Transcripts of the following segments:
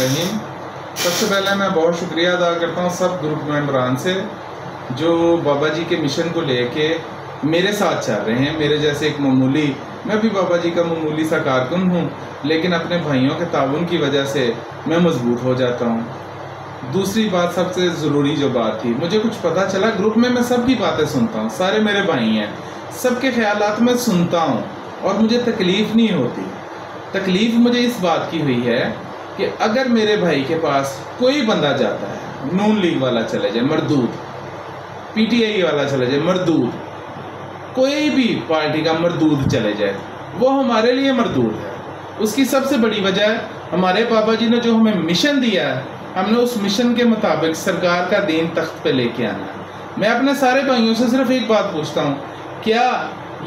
रहीम। सबसे पहले मैं बहुत शुक्रिया अदा करता हूँ सब ग्रुप मेंबरान से जो बाबा जी के मिशन को लेके मेरे साथ चल रहे हैं। मेरे जैसे एक मामूली, मैं भी बाबा जी का मामूली सा कारकुन हूँ, लेकिन अपने भाइयों के ताउन की वजह से मैं मजबूत हो जाता हूँ। दूसरी बात, सबसे ज़रूरी जो बात थी, मुझे कुछ पता चला ग्रुप में मैं सबकी बातें सुनता हूँ, सारे मेरे भाई हैं, सबके ख्यालात मैं सुनता हूँ और मुझे तकलीफ़ नहीं होती। तकलीफ़ मुझे इस बात की हुई है कि अगर मेरे भाई के पास कोई बंदा जाता है, नून लीग वाला चले जाए मरदूद, पीटीआई वाला चले जाए मरदूद, कोई भी पार्टी का मरदूद चले जाए, वो हमारे लिए मरदूद है। उसकी सबसे बड़ी वजह है हमारे बाबा जी ने जो हमें मिशन दिया है, हमने उस मिशन के मुताबिक सरकार का दीन तख्त पे लेके आना है। मैं अपने सारे भाइयों से सिर्फ एक बात पूछता हूँ, क्या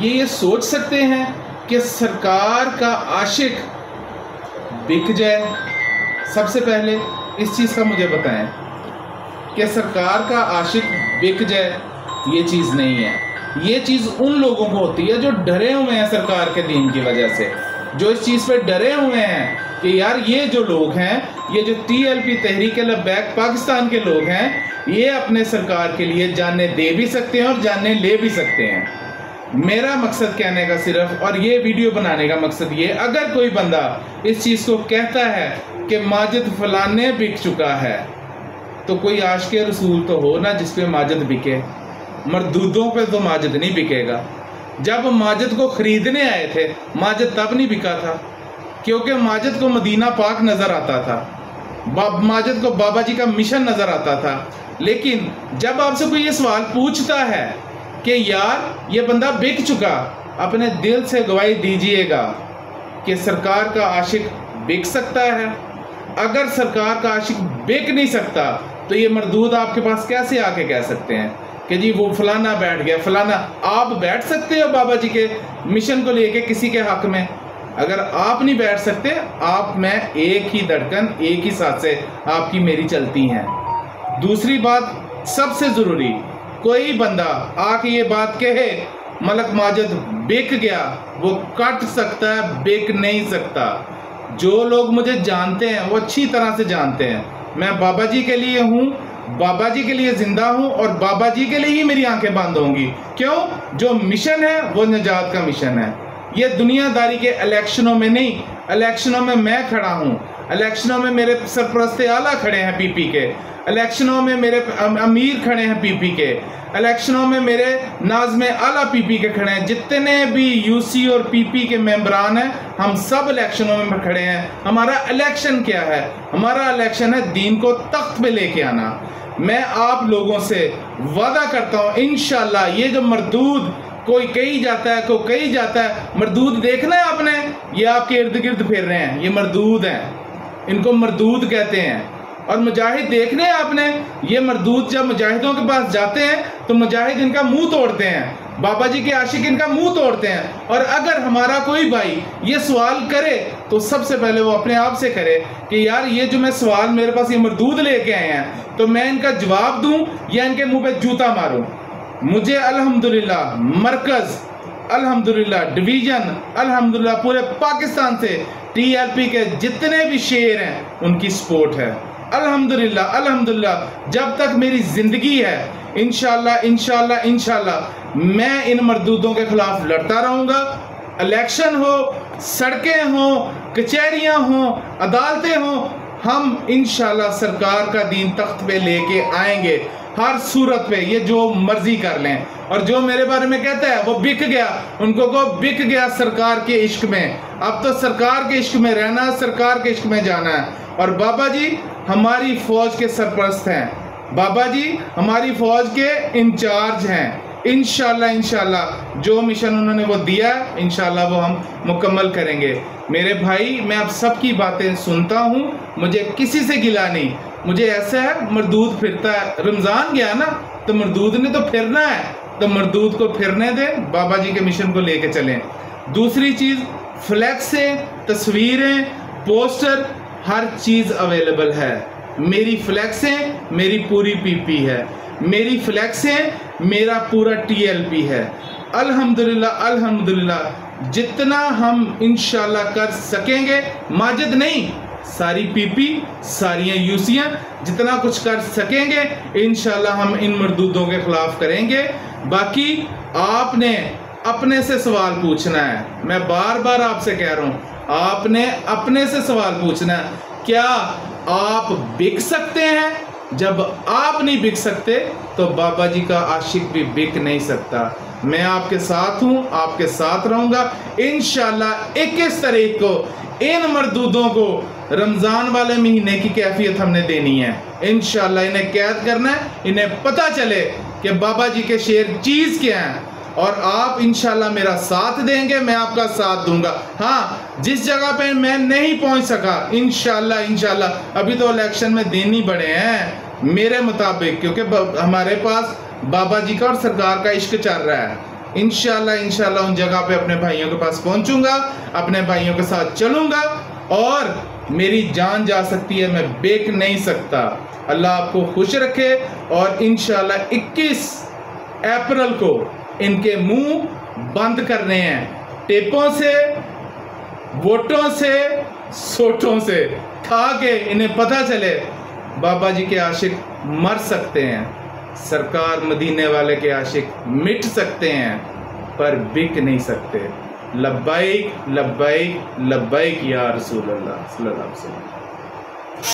ये सोच सकते हैं कि सरकार का आशिक बिक जाए? सबसे पहले इस चीज़ का मुझे बताएं कि सरकार का आशिक बिक जाए, ये चीज़ नहीं है। ये चीज़ उन लोगों को होती है जो डरे हुए हैं सरकार के दीन की वजह से, जो इस चीज़ पे डरे हुए हैं कि यार ये जो लोग हैं, ये जो TLP तहरीक लब्बैक पाकिस्तान के लोग हैं, ये अपने सरकार के लिए जाने दे भी सकते हैं और जाने ले भी सकते हैं। मेरा मकसद कहने का सिर्फ, और ये वीडियो बनाने का मकसद ये, अगर कोई बंदा इस चीज़ को कहता है कि माजिद फलाने बिक चुका है, तो कोई आशिक़े रसूल तो हो ना जिस पे माजिद बिके। मरदूदों पे तो माजिद नहीं बिकेगा। जब माजिद को ख़रीदने आए थे, माजिद तब नहीं बिका था, क्योंकि माजिद को मदीना पाक नज़र आता था, माजिद को बाबा जी का मिशन नज़र आता था। लेकिन जब आपसे कोई ये सवाल पूछता है कि यार ये बंदा बिक चुका, अपने दिल से गवाही दीजिएगा कि सरकार का आशिक बिक सकता है। अगर सरकार का आशिक बिक नहीं सकता तो ये मरदूद आपके पास कैसे आके कह सकते हैं कि जी वो फलाना बैठ गया, फलाना। आप बैठ सकते हो बाबा जी के मिशन को लेके किसी के हक में? अगर आप नहीं बैठ सकते, आप मैं एक ही धड़कन, एक ही सांस से आपकी मेरी चलती हैं। दूसरी बात सबसे ज़रूरी, कोई बंदा आके ये बात कहे मलक माजिद बिक गया, वो कट सकता है, बिक नहीं सकता। जो लोग मुझे जानते हैं वो अच्छी तरह से जानते हैं, मैं बाबा जी के लिए हूँ, बाबा जी के लिए ज़िंदा हूँ और बाबा जी के लिए ही मेरी आंखें बंद होंगी। क्यों? जो मिशन है वो निजात का मिशन है। ये दुनियादारी के इलेक्शनों में नहीं, इलेक्शनों में मैं खड़ा हूँ, इलेक्शनों में मेरे सरपरस्त आला खड़े हैं PP के, इलेक्शनों में मेरे अमीर खड़े हैं PP के, इलेक्शनों में मेरे नाज़्मे आला PP के खड़े हैं। जितने भी UC और PP के मेंबरान हैं, हम सब इलेक्शनों में खड़े हैं। हमारा इलेक्शन क्या है? हमारा इलेक्शन है दीन को तख्त पे लेके आना। मैं आप लोगों से वादा करता हूँ इंशाल्लाह, ये जो मरदूद कोई कहीं जाता है, कोई कहीं जाता है, मरदूद देखना है आपने, ये आपके इर्द गिर्द फिर रहे हैं, ये मरदूद हैं, इनको मरदूद कहते हैं। और मुजाहिद देखने हैं आपने, ये मरदूद जब मुजाहिदों के पास जाते हैं तो मुजाहिद इनका मुंह तोड़ते हैं, बाबा जी के आशिक इनका मुंह तोड़ते हैं। और अगर हमारा कोई भाई ये सवाल करे तो सबसे पहले वो अपने आप से करे कि यार ये जो मैं सवाल, मेरे पास ये मरदूद लेके आए हैं, तो मैं इनका जवाब दूं या इनके मुंह पे जूता मारूं? मुझे अल्हम्दुलिल्लाह मरकज़, अल्हम्दुलिल्लाह डिवीज़न, अल्हम्दुलिल्लाह पूरे पाकिस्तान से TLP के जितने भी शेर हैं उनकी सपोर्ट है। अल्हम्दुलिल्लाह अल्हम्दुलिल्लाह, जब तक मेरी ज़िंदगी है इंशाल्लाह इंशाल्लाह इंशाल्लाह मैं इन मरदूदों के ख़िलाफ़ लड़ता रहूँगा। इलेक्शन हो, सड़कें हों, कचहरियाँ हों, अदालतें हों, हम इंशाल्लाह सरकार का दीन तख्त पे लेके आएंगे हर सूरत पे, ये जो मर्जी कर लें। और जो मेरे बारे में कहता है वो बिक गया, उनको को बिक गया सरकार के इश्क में। अब तो सरकार के इश्क में रहना, सरकार के इश्क में जाना है। और बाबा जी हमारी फ़ौज के सरपरस्त हैं, बाबा जी हमारी फ़ौज के इंचार्ज हैं। इंशाल्लाह इंशाल्लाह जो मिशन उन्होंने वो दिया है, इंशाल्लाह वो हम मुकम्मल करेंगे। मेरे भाई, मैं आप सबकी बातें सुनता हूँ, मुझे किसी से गिला नहीं। मुझे ऐसा है, मरदूद फिरता है, रमज़ान गया ना तो मरदूद ने तो फिरना है, तो मरदूद को फिरने दें, बाबा जी के मिशन को लेके चलें। दूसरी चीज़, फ्लैक्सें, तस्वीरें, पोस्टर, हर चीज़ अवेलेबल है। मेरी फ्लैक्सें मेरी पूरी PP है, मेरी फ्लैक्सें मेरा पूरा TLP है। अल्हम्दुलिल्लाह अल्हम्दुलिल्लाह, जितना हम इंशाल्लाह कर सकेंगे, माजिद नहीं, सारी पीपी, सारी यूसियां, जितना कुछ कर सकेंगे इंशाल्लाह हम इन मरदूदों के खिलाफ करेंगे। बाकी आपने अपने से सवाल पूछना है, मैं बार बार आपसे कह रहा हूं, आपने अपने से सवाल पूछना है, क्या आप बिक सकते हैं? जब आप नहीं बिक सकते तो बाबा जी का आशिक भी बिक नहीं सकता। मैं आपके साथ हूं, आपके साथ रहूंगा इंशाल्लाह। 21 तारीख को इन मरदूदों को रमजान वाले महीने की कैफियत हमने देनी है इंशाल्लाह। इन्हें कैद करना है, इन्हें पता चले कि बाबा जी के शेर चीज क्या है, और आप इंशाल्लाह मेरा साथ देंगे, मैं आपका साथ दूंगा। हाँ, जिस जगह पे मैं नहीं पहुंच सका इंशाल्लाह अभी तो इलेक्शन में दिन ही बड़े हैं मेरे मुताबिक, क्योंकि हमारे पास बाबा जी का और सरकार का इश्क चल रहा है। इंशाल्लाह उन जगह पे अपने भाइयों के पास पहुंचूंगा, अपने भाइयों के साथ चलूंगा, और मेरी जान जा सकती है, मैं बेक नहीं सकता। अल्लाह आपको खुश रखे। और इंशाल्लाह 21 अप्रैल को इनके मुंह बंद करने हैं, टेपों से, वोटों से, सोटों से खा के इन्हें पता चले बाबा जी के आशिक मर सकते हैं, सरकार मदीने वाले के आशिक मिट सकते हैं, पर बिक नहीं सकते। लब्बाइक लब्बाइक लब्बाइक या रसूल अल्लाह सल्लल्लाहु अलैहि वसल्लम।